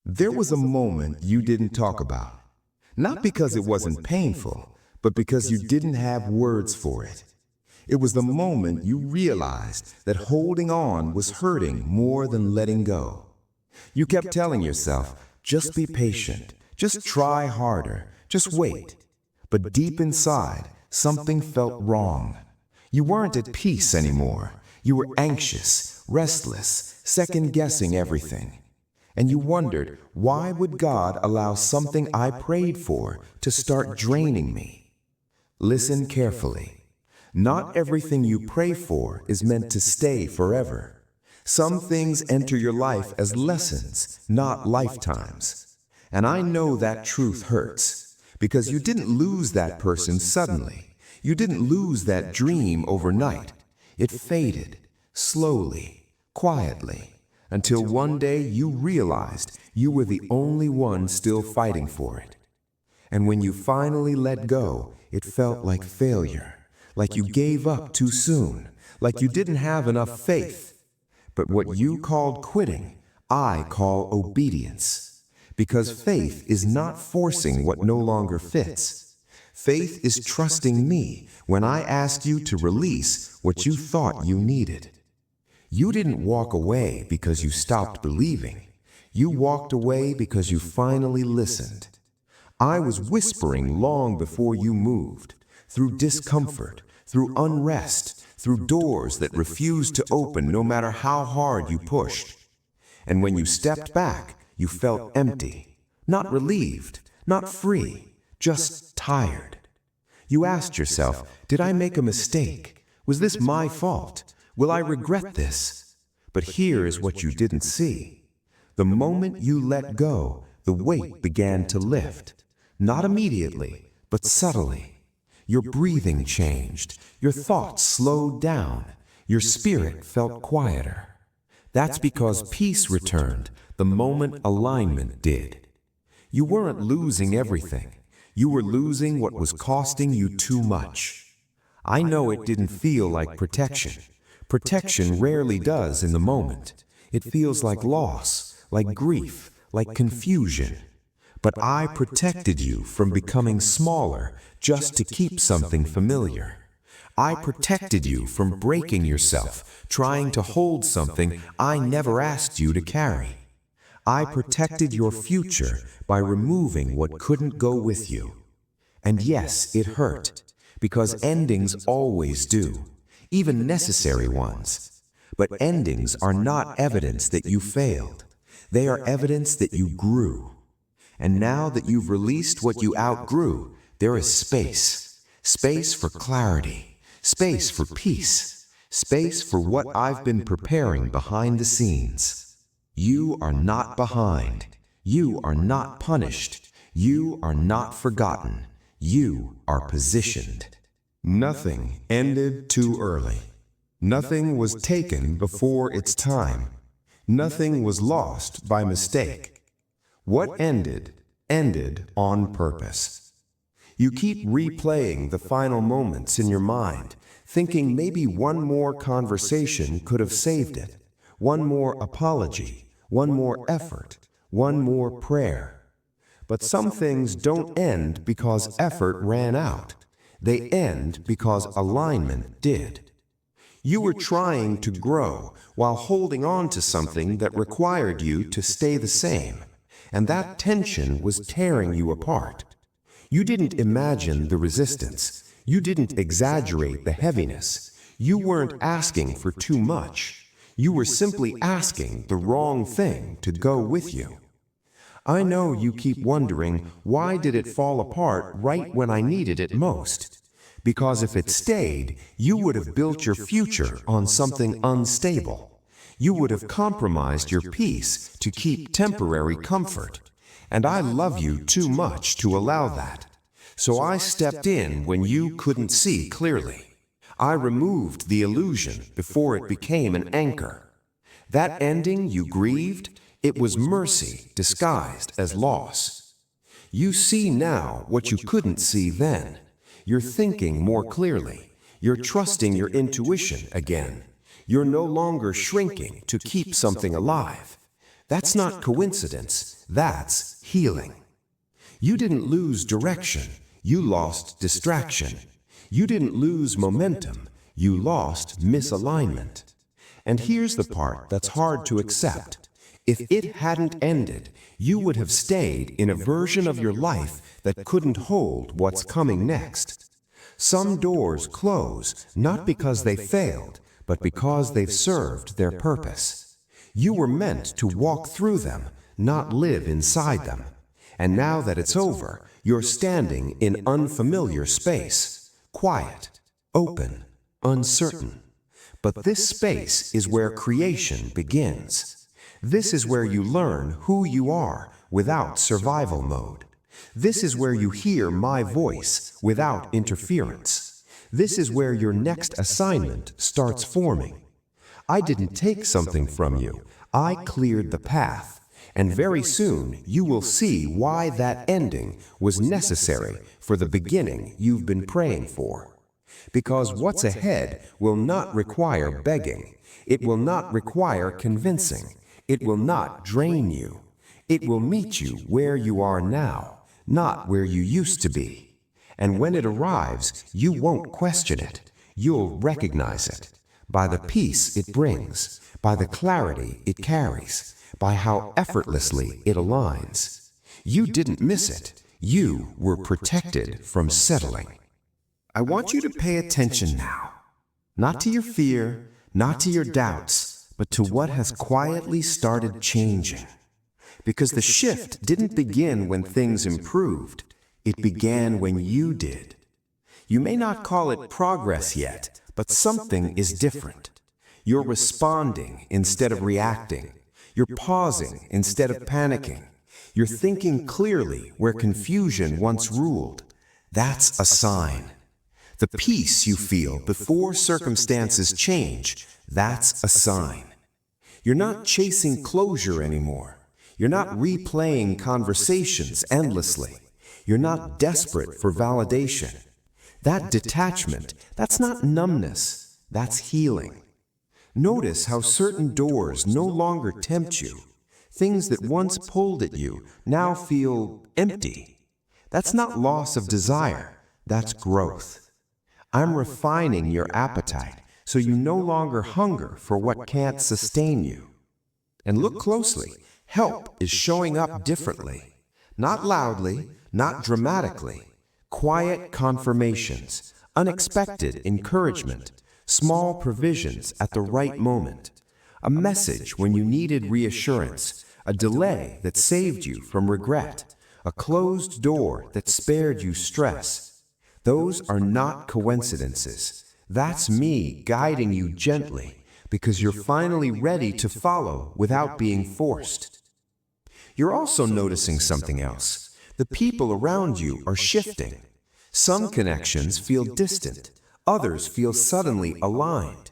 There was a moment you didn't talk about. Not because it wasn't painful, but because you didn't have words for it. It was the moment you realized that holding on was hurting more than letting go. You kept telling yourself, just be patient, just try harder, just wait. But deep inside, something felt wrong. You weren't at peace anymore. You were anxious, restless, second-guessing everything. And you wondered, why would God allow something I prayed for to start draining me? Listen carefully. Not everything you pray for is meant to stay forever. Some things enter your life as lessons, not lifetimes. And I know that truth hurts, because you didn't lose that person suddenly. You didn't lose that dream overnight. It faded, slowly, quietly, until one day you realized you were the only one still fighting for it. And when you finally let go, it felt like failure, like you gave up too soon, like you didn't have enough faith. But what you called quitting, I call obedience. Because faith is not forcing what no longer fits. Faith is trusting me when I asked you to release what you thought you needed. You didn't walk away because you stopped believing. You walked away because you finally listened. I was whispering long before you moved, through discomfort, through unrest, through doors that refused to open no matter how hard you pushed. And when you stepped back, you felt empty, not relieved, not free, just tired. You asked yourself, did I make a mistake? Was this my fault? Will I regret this? But here is what you didn't see. The moment you let go, the weight began to lift. Not immediately, but subtly. Your breathing changed. Your thoughts slowed down. Your spirit felt quieter. That's because peace returned the moment alignment did. You weren't losing everything. You were losing what was costing you too much. I know it didn't feel like protection. Protection rarely does in the moment. It feels like loss, like grief, like confusion. But I protected you from becoming smaller just to keep something familiar. I protected you from breaking yourself, trying to hold something I never asked you to carry. I protected your future by removing what couldn't go with you. And yes, it hurt, because endings always do. Even necessary ones. But endings are not evidence that you failed. They are evidence that you grew. And now that you've released what you outgrew, there is space. Space for clarity. Space for peace. Space for what I've been preparing behind the scenes. You are not behind. You are not punished. You are not forgotten. You are positioned. Nothing ended too early. Nothing was taken before its time. Nothing was lost by mistake. What ended, ended on purpose. You keep replaying the final moments in your mind, thinking maybe one more conversation could have saved it, one more apology, one more effort, one more prayer. But some things don't end because effort ran out. They end because alignment did. You were trying to grow while holding on to something that required you to stay the same, and that tension was tearing you apart. You didn't imagine the resistance. You didn't exaggerate the heaviness. You weren't asking for too much. You were simply asking the wrong thing to go with you. I know you keep wondering, why did it fall apart right when I needed it most? Because if it stayed, you would have built your future on something unstable. You would have compromised your peace to keep temporary comfort. And I love you too much to allow that. So I stepped in when you couldn't see clearly. I removed the illusion before it became an anchor. That ending you grieved, it was mercy disguised as loss. You see now what you couldn't see then. You're thinking more clearly. You're trusting your intuition again. You're no longer shrinking to keep something alive. That's not coincidence. That's healing. You didn't lose direction, you lost distraction. You didn't lose momentum, you lost misalignment. And here's the part that's hard to accept. If it hadn't ended, you would have stayed in a version of your life that couldn't hold what's coming next. Some doors close, not because they failed, but because they've served their purpose. You were meant to walk through them, not live inside them. And now that it's over, you're standing in unfamiliar space, quiet, open, uncertain. But this space is where creation begins. This is where you learn who you are without survival mode. This is where you hear my voice without interference. This is where your next assignment starts forming. I didn't take something from you. I cleared the path. And very soon you will see why that ending was necessary for the beginning you've been praying for. Because what's ahead will not require begging. It will not require convincing. It will not drain you. It will meet you where you are now, not where you used to be. And when it arrives, you won't question it. You'll recognize it by the peace it brings, by the clarity it carries, by how effortlessly it aligns. You didn't miss it. You were protected from settling. I want you to pay attention now, not to your fear, not to your doubts, but to what has quietly started changing. Because the shift didn't begin when things improved. It began when you did. You may not call it progress yet, but something is different. You're responding instead of reacting. You're pausing instead of panicking. You're thinking clearly where confusion once ruled. That's a sign. The peace you feel before circumstances change, that's a sign. You're not chasing closure anymore. You're not replaying conversations endlessly. You're not desperate for validation. That detachment, that's not numbness, that's healing. Notice how certain doors no longer tempt you. Things that once pulled at you now feel empty. That's not loss of desire, that's growth. I'm refining your appetite so you no longer hunger for what can't sustain you. And look closely, help is showing up differently. Not loudly, not dramatically. Quiet confirmations, unexpected encouragement, small provisions at the right moment. A message when you needed reassurance, a delay that saved you from regret, a closed door that spared you stress. Those are not coincidences. That's me guiding you gently because you're finally ready to follow without being forced. You're also noticing something else. The people around you are shifting. Some connections feel distant. Others feel suddenly aligned.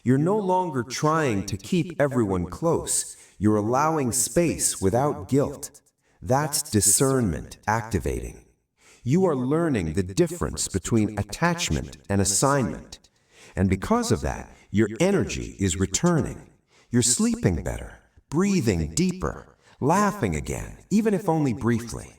You're no longer trying to keep everyone close. You're allowing space without guilt. That's discernment activating. You are learning the difference between attachment and assignment. And because of that, your energy is returning. You're sleeping better, breathing deeper, laughing again, even if only briefly.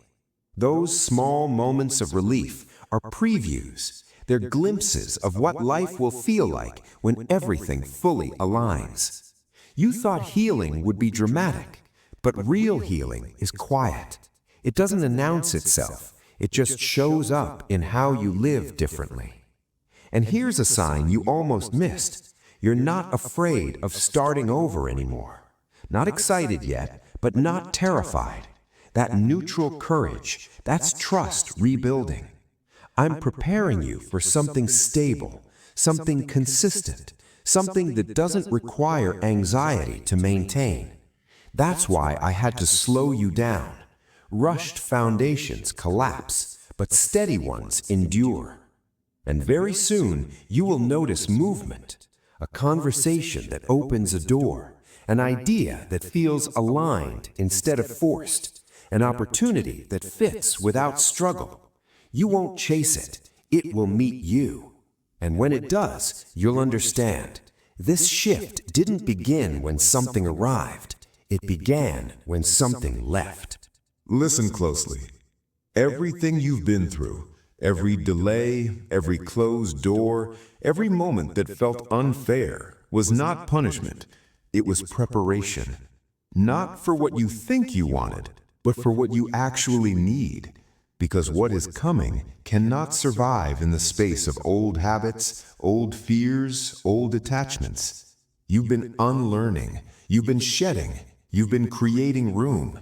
Those small moments of relief are previews. They're glimpses of what life will feel like when everything fully aligns. You thought healing would be dramatic, but real healing is quiet. It doesn't announce itself. It just shows up in how you live differently. And here's a sign you almost missed. You're not afraid of starting over anymore. Not excited yet, but not terrified. That neutral courage, that's trust rebuilding. I'm preparing you for something stable, something consistent, something that doesn't require anxiety to maintain. That's why I had to slow you down. Rushed foundations collapse, but steady ones endure. And very soon, you will notice movement, a conversation that opens a door, an idea that feels aligned instead of forced, an opportunity that fits without struggle. You won't chase it, it will meet you. And when it does, you'll understand. This shift didn't begin when something arrived. It began when something left. Listen closely. Everything you've been through, every delay, every closed door, every moment that felt unfair was not punishment. It was preparation. Not for what you think you wanted, but for what you actually need. Because what is coming cannot survive in the space of old habits, old fears, old attachments. You've been unlearning, you've been shedding, you've been creating room.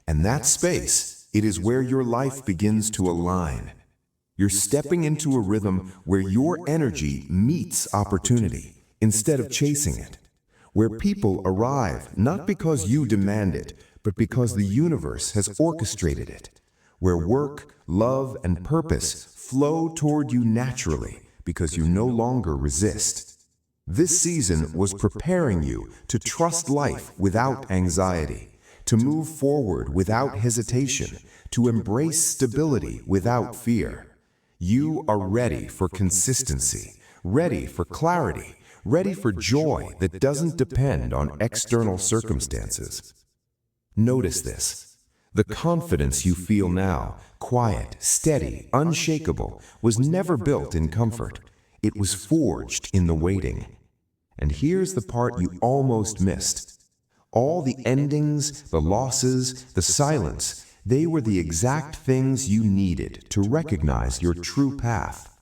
And that space, it is where your life begins to align. You're stepping into a rhythm where your energy meets opportunity instead of chasing it. Where people arrive not because you demand it, but because the universe has orchestrated it. Where work, love, and purpose flow toward you naturally because you no longer resist. This season was preparing you to trust life without anxiety, to move forward without hesitation, to embrace stability without fear. You are ready for consistency, ready for clarity, ready for joy that doesn't depend on external circumstances. Notice this. The confidence you feel now, quiet, steady, unshakable, was never built in comfort. It was forged in the waiting. And here's the part you almost missed. All the endings, the losses, the silence, they were the exact things you needed to recognize your true path.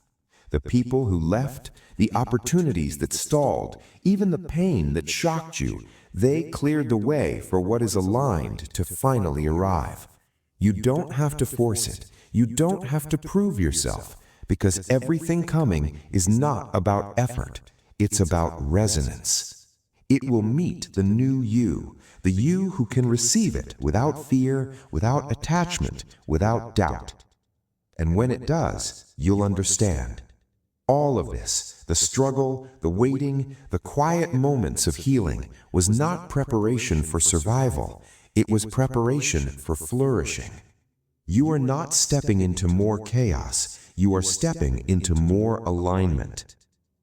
The people who left, the opportunities that stalled, even the pain that shocked you, they cleared the way for what is aligned to finally arrive. You don't have to force it. You don't have to prove yourself, because everything coming is not about effort. It's about resonance. It will meet the new you, the you who can receive it without fear, without attachment, without doubt. And when it does, you'll understand. All of this, the struggle, the waiting, the quiet moments of healing, was not preparation for survival. It was preparation for flourishing. You are not stepping into more chaos. You are stepping into more alignment.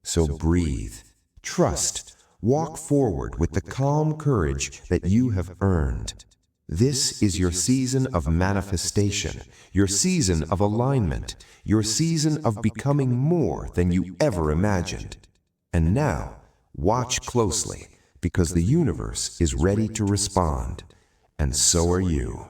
So breathe, trust, walk forward with the calm courage that you have earned. This is your season of manifestation, your season of alignment, your season of becoming more than you ever imagined. And now, watch closely, because the universe is ready to respond, and so are you.